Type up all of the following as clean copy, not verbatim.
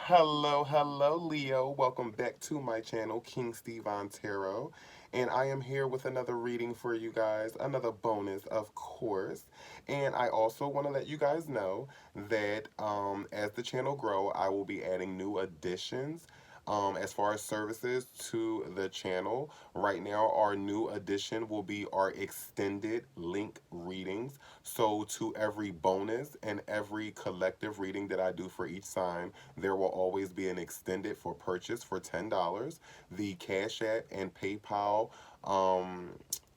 Hello, Leo. Welcome back to my channel, KINGSTEVINTAROT. And I am here with another reading for you guys, another bonus, of course. And I also want to let you guys know that as the channel grow, I will be adding new additions as far as services to the channel. Right now, our new addition will be our extended link readings. So to every bonus and every collective reading that I do for each sign, there will always be an extended for purchase for $10. The Cash App and PayPal um,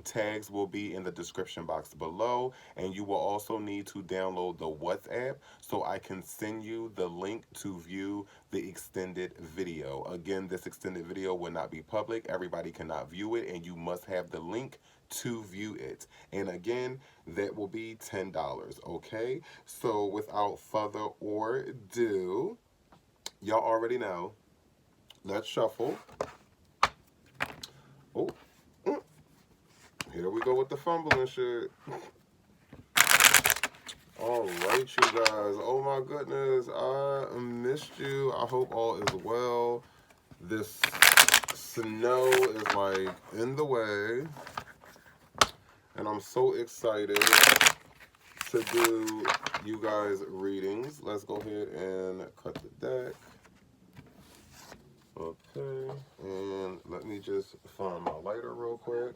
tags will be in the description box below, and you will also need to download the WhatsApp so I can send you the link to view the extended video. Again, this extended video will not be public. Everybody cannot view it, and you must have the link to view it. And again, that will be $10, okay? So without further ado, y'all already know. Let's shuffle. Oh, mm, here we go with the fumbling shit. All right, you guys. Oh my goodness, I missed you. I hope all is well. This snow is like in the way, and I'm so excited to do you guys readings. Let's go ahead and cut the deck. Okay, and let me just find my lighter real quick.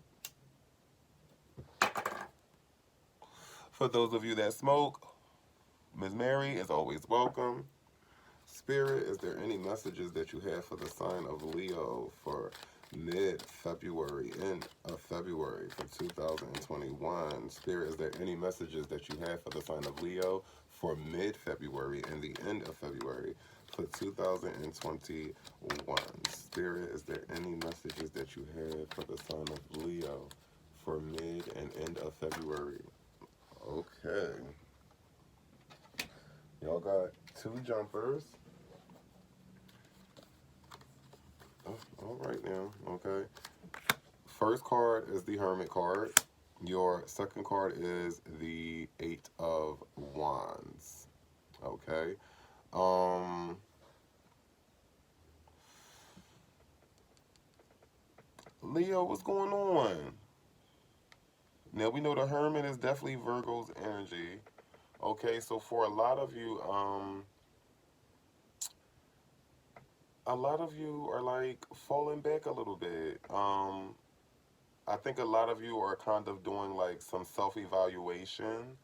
For those of you that smoke, Ms. Mary is always welcome. Spirit, is there any messages that you have for the sign of Leo for mid-February, end of February for 2021? Spirit, is there any messages that you have for the sign of Leo for mid-February and the end of February for 2021? Spirit, is there any messages that you have for the sign of Leo for mid and end of February? Okay. Y'all got two jumpers. Oh, all right now, okay. First card is the Hermit card. Your second card is the Eight of Wands. Okay. Leo, what's going on? Now we know the Hermit is definitely Virgo's energy. Okay, so for a lot of you are like falling back a little bit. I think a lot of you are kind of doing like some self-evaluation.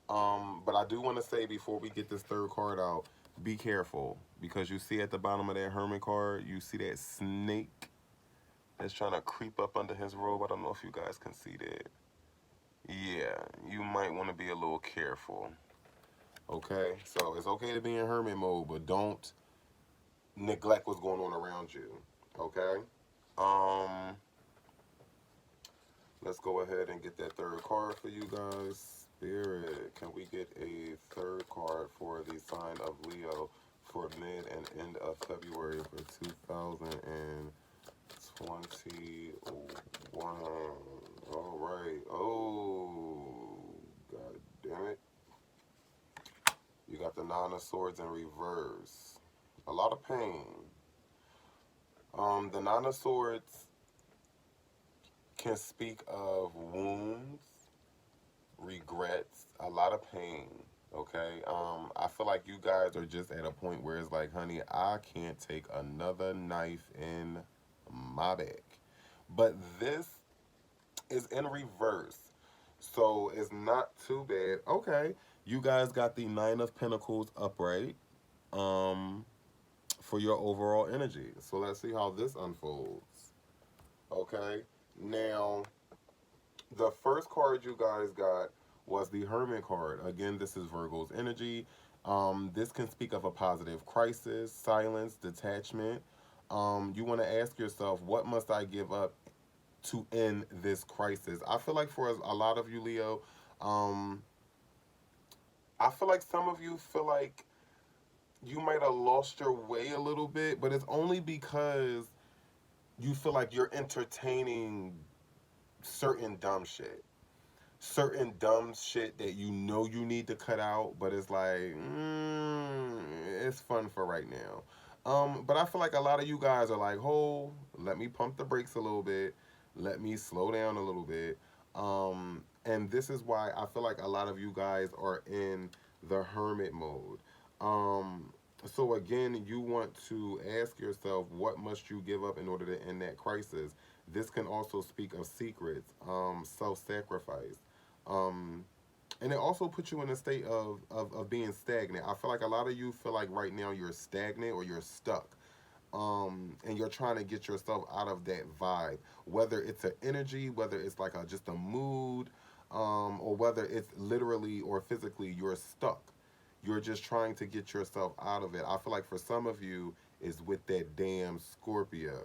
But I do want to say before we get this third card out, be careful because you see at the bottom of that Hermit card, you see that snake that's trying to creep up under his robe. I don't know if you guys can see that. Yeah, you might want to be a little careful. Okay, so it's okay to be in hermit mode, but don't neglect what's going on around you. Okay. Um, let's go ahead and get that third card for you guys. Spirit, can we get a third card for the sign of Leo for mid and end of February for 2021? All right. Oh, god damn it. You got the Nine of Swords in reverse. A lot of pain. The Nine of Swords can speak of wounds, regrets, a lot of pain. Okay. I feel like you guys are just at a point where it's like, honey, I can't take another knife in my back. But this is in reverse. So it's not too bad. Okay. You guys got the Nine of Pentacles upright. For your overall energy. So let's see how this unfolds. Okay. Now, the first card you guys got was the Hermit card. Again, this is Virgo's energy. This can speak of a positive crisis, silence, detachment. You want to ask yourself, what must I give up to end this crisis? I feel like for a lot of you, Leo, um, I feel like some of you feel like you might have lost your way a little bit, but it's only because you feel like you're entertaining certain dumb shit. Certain dumb shit that you know you need to cut out, but it's like, it's fun for right now. But I feel like a lot of you guys are like, "Oh, let me pump the brakes a little bit. Let me slow down a little bit." And this is why I feel like a lot of you guys are in the hermit mode. Um, so again, you want to ask yourself, what must you give up in order to end that crisis? This can also speak of secrets, self-sacrifice. Um, and it also puts you in a state of being stagnant. I feel like a lot of you feel like right now you're stagnant or you're stuck. And you're trying to get yourself out of that vibe, whether it's an energy, whether it's like just a mood, or whether it's literally or physically you're stuck. You're just trying to get yourself out of it. I feel like for some of you is with that damn Scorpio.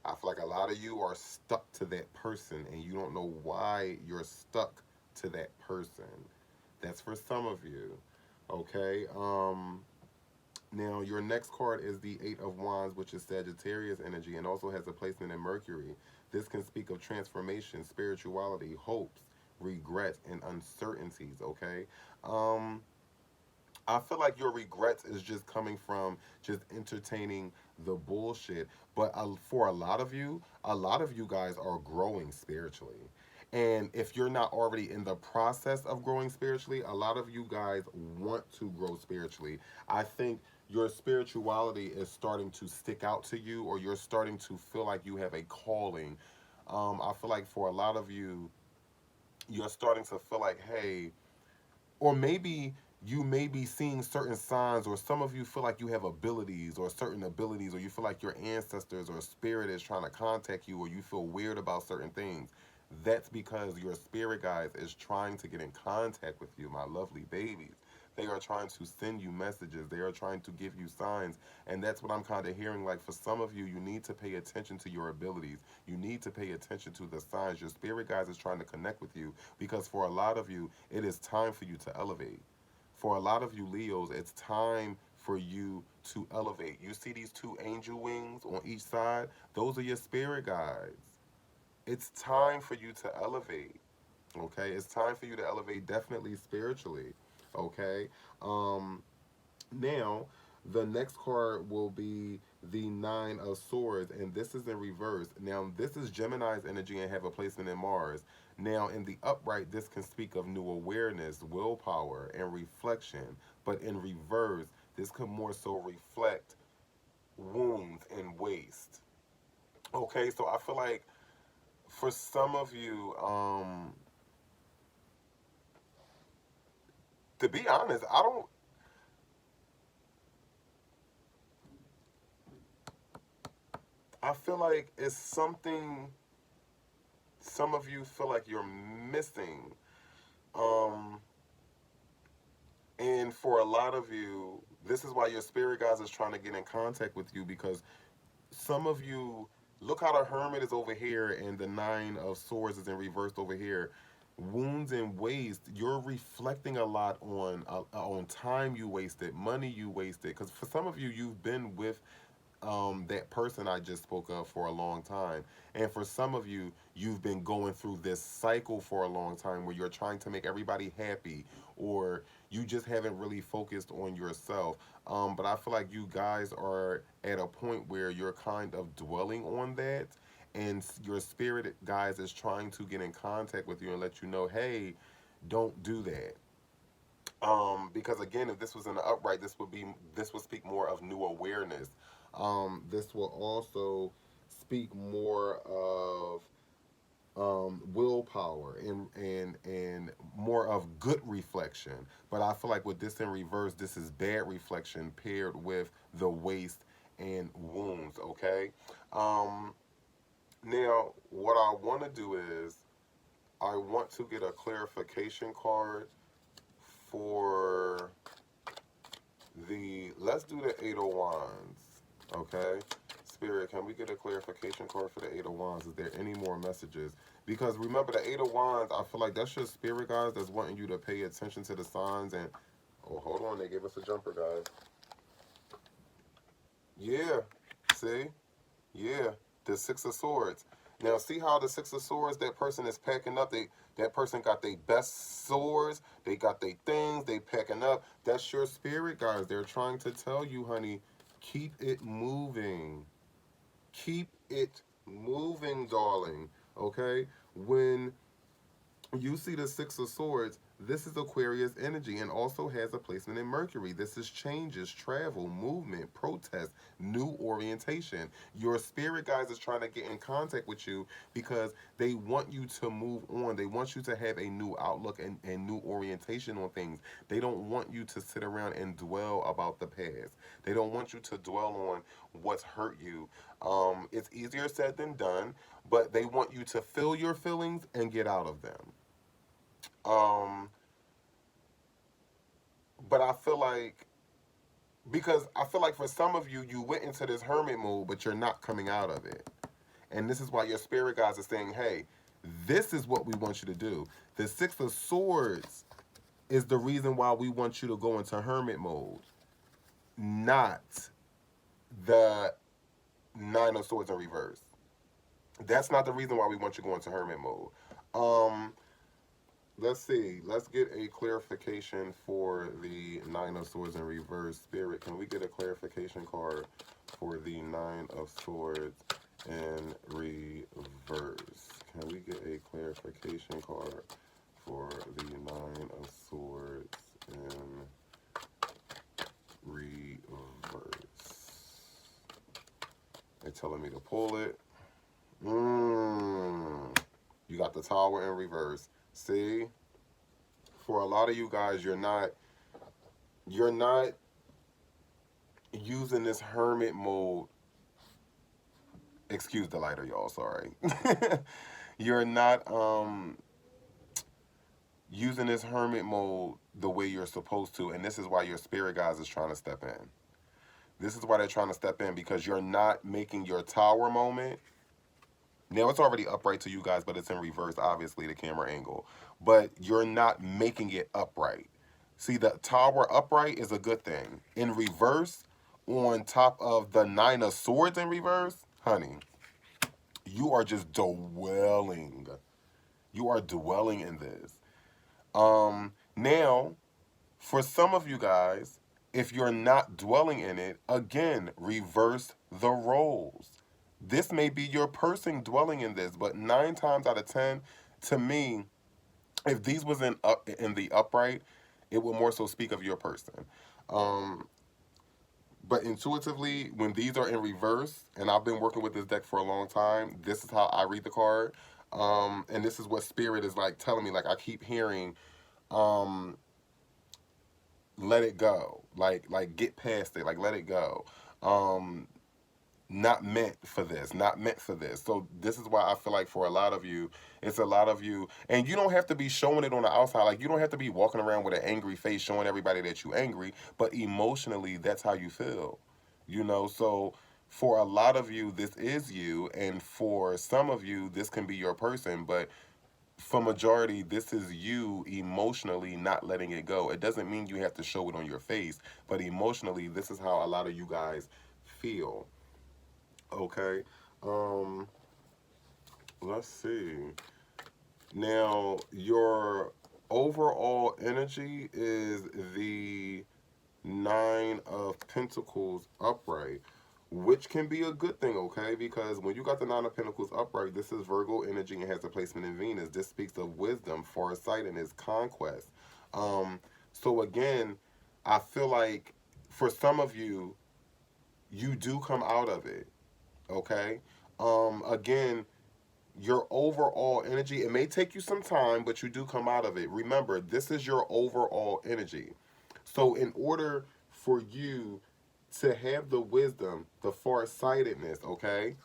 I feel like a lot of you are stuck to that person and you don't know why you're stuck to that person. That's for some of you. Okay. Now your next card is the Eight of Wands, which is Sagittarius energy and also has a placement in Mercury. This can speak of transformation, spirituality, hopes, regrets, and uncertainties. Okay. Um, I feel like your regrets is just coming from just entertaining the bullshit. But for a lot of you guys are growing spiritually. And if you're not already in the process of growing spiritually, a lot of you guys want to grow spiritually. I think your spirituality is starting to stick out to you, or you're starting to feel like you have a calling. I feel like for a lot of you, you're starting to feel like, hey, or maybe you may be seeing certain signs, or some of you feel like you have abilities or certain abilities, or you feel like your ancestors or spirit is trying to contact you, or you feel weird about certain things. That's because your spirit guides is trying to get in contact with you, my lovely babies. They are trying to send you messages. They are trying to give you signs. And that's what I'm kind of hearing. Like for some of you, you need to pay attention to your abilities. You need to pay attention to the signs. Your spirit guides is trying to connect with you because for a lot of you, it is time for you to elevate. For a lot of you Leos, it's time for you to elevate. You see these two angel wings on each side? Those are your spirit guides. It's time for you to elevate. Okay? It's time for you to elevate definitely spiritually. Okay? Um Now, the next card will be the Nine of Swords, and this is in reverse. Now, this is Gemini's energy and have a placement in Mars. Now, in the upright, this can speak of new awareness, willpower, and reflection. But in reverse, this could more so reflect wounds and waste. Okay, so I feel like for some of you, to be honest, I feel like it's something some of you feel like you're missing. Um, and for a lot of you, this is why your spirit guides is trying to get in contact with you because some of you look how the hermit is over here and the nine of swords is in reverse over here. Wounds and waste, you're reflecting a lot on time you wasted, money you wasted. Because for some of you, you've been with that person I just spoke of for a long time. And for some of you, you've been going through this cycle for a long time where you're trying to make everybody happy or you just haven't really focused on yourself. But I feel like you guys are at a point where you're kind of dwelling on that. And your spirit, guys, is trying to get in contact with you and let you know, hey, don't do that. Because again, if this was in the upright, this would speak more of new awareness. This will also speak more of willpower and more of good reflection. But I feel like with this in reverse, this is bad reflection paired with the waste and wounds. Okay. Um, Now, what I want to do is I want to get a clarification card for let's do the Eight of Wands. Okay. Spirit, can we get a clarification card for the Eight of Wands? Is there any more messages? Because remember, the Eight of Wands, I feel like that's your spirit, guys, that's wanting you to pay attention to the signs. And, oh, hold on, they gave us a jumper, guys. Yeah, see? Yeah, the Six of Swords. Now, see how the Six of Swords, that person is packing up. That person got their best swords. They got their things. They packing up. That's your spirit, guys. They're trying to tell you, honey, Keep it moving. Keep it moving, darling. Okay? When you see the Six of Swords, this is Aquarius energy and also has a placement in Mercury. This is changes, travel, movement, protest, new orientation. Your spirit guides is trying to get in contact with you because they want you to move on. They want you to have a new outlook and new orientation on things. They don't want you to sit around and dwell about the past. They don't want you to dwell on what's hurt you. It's easier said than done, but they want you to feel your feelings and get out of them. Um, but I feel like because I feel like for some of you, you went into this hermit mode, but you're not coming out of it. And this is why your spirit guides are saying, hey, this is what we want you to do. The Six of Swords is the reason why we want you to go into hermit mode, not the Nine of Swords in reverse. That's not the reason why we want you to go into hermit mode. Um, let's see. Let's get a clarification for the Nine of Swords in reverse. Spirit, can we get a clarification card for the Nine of Swords in reverse? Can we get a clarification card for the Nine of Swords in reverse? They're telling me to pull it. You got the Tower in reverse. See, for a lot of you guys, you're not using this hermit mode. Excuse the lighter, y'all, sorry. You're not using this hermit mode the way you're supposed to, and this is why your spirit guides is trying to step in. This is why they're trying to step in, because you're not making your tower moment. Now, it's already upright to you guys, but it's in reverse, obviously, the camera angle. But you're not making it upright. See, the tower upright is a good thing. In reverse, on top of the Nine of Swords in reverse, honey, you are just dwelling. You are dwelling in this. Now, for some of you guys, if you're not dwelling in it, again, reverse the roles. This may be your person dwelling in this, but 9 times out of 10, to me, if these was in the upright, it would more so speak of your person. But intuitively, when these are in reverse, and I've been working with this deck for a long time, this is how I read the card. And this is what Spirit is like telling me. Like, I keep hearing, let it go. Like get past it. Like, let it go. Not meant for this, not meant for this. So this is why I feel like for a lot of you, it's a lot of you, and you don't have to be showing it on the outside. Like, you don't have to be walking around with an angry face showing everybody that you're angry, but emotionally, that's how you feel, you know? So for a lot of you, this is you, and for some of you, this can be your person, but for majority, this is you emotionally not letting it go. It doesn't mean you have to show it on your face, but emotionally, this is how a lot of you guys feel. Okay, let's see. Now, your overall energy is the Nine of Pentacles upright, which can be a good thing, okay? Because when you got the Nine of Pentacles upright, this is Virgo energy and has a placement in Venus. This speaks of wisdom, farsightedness, conquest. So again, I feel like for some of you, you do come out of it. Okay. Again, your overall energy, it may take you some time, but you do come out of it. Remember, this is your overall energy. So in order for you to have the wisdom, the farsightedness, okay,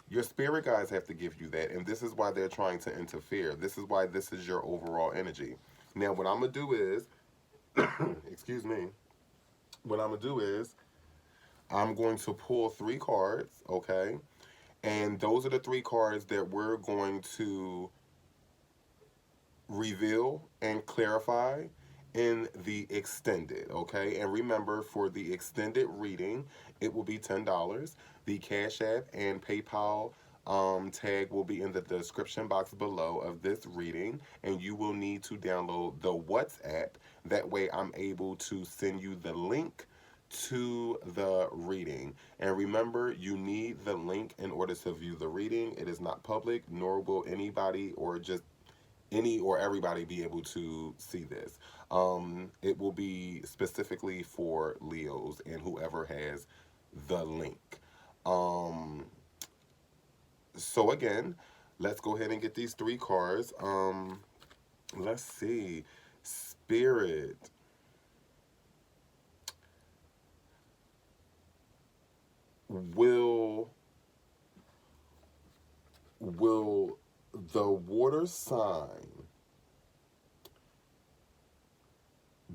your spirit guides have to give you that. And this is why they're trying to interfere. This is why this is your overall energy. Now, what I'm going to do is, excuse me, what I'm going to do is, I'm going to pull 3 cards, okay? And those are the 3 cards that we're going to reveal and clarify in the extended, okay? And remember, for the extended reading, it will be $10. The Cash App and PayPal tag will be in the description box below of this reading, and you will need to download the WhatsApp. That way I'm able to send you the link to the reading. And remember, you need the link in order to view the reading. It is not public, nor will anybody or just any or everybody be able to see this. It will be specifically for Leos and whoever has the link. Um, so again, let's go ahead and get these three cards. Let's see. Spirit. Will the water sign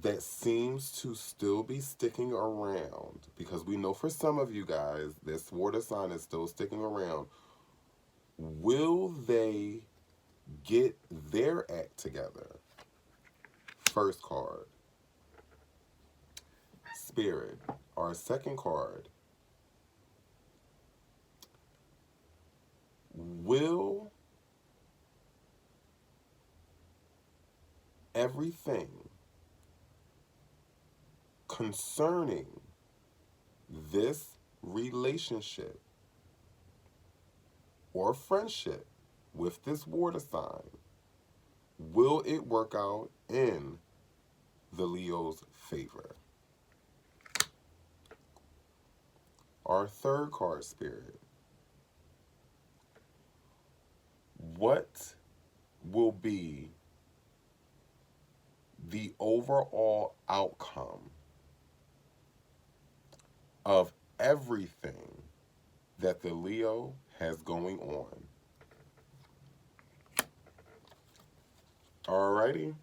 that seems to still be sticking around, because we know for some of you guys this water sign is still sticking around, will they get their act together? First card, Spirit. Our second card, will everything concerning this relationship or friendship with this water sign, will it work out in the Leo's favor? Our third card, Spirit. What will be the overall outcome of everything that the Leo has going on? Alrighty.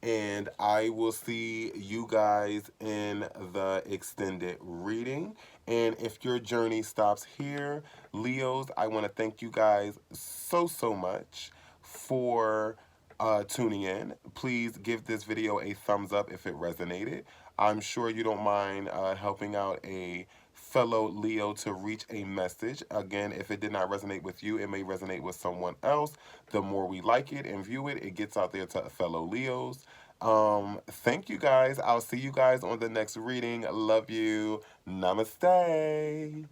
And I will see you guys in the extended reading. And if your journey stops here, Leos, I want to thank you guys so much for tuning in. Please give this video a thumbs up if it resonated. I'm sure you don't mind helping out a fellow Leo to reach a message. Again, if it did not resonate with you, it may resonate with someone else. The more we like it and view it, it gets out there to fellow Leos. Thank you guys. I'll see you guys on the next reading. Love you. Namaste.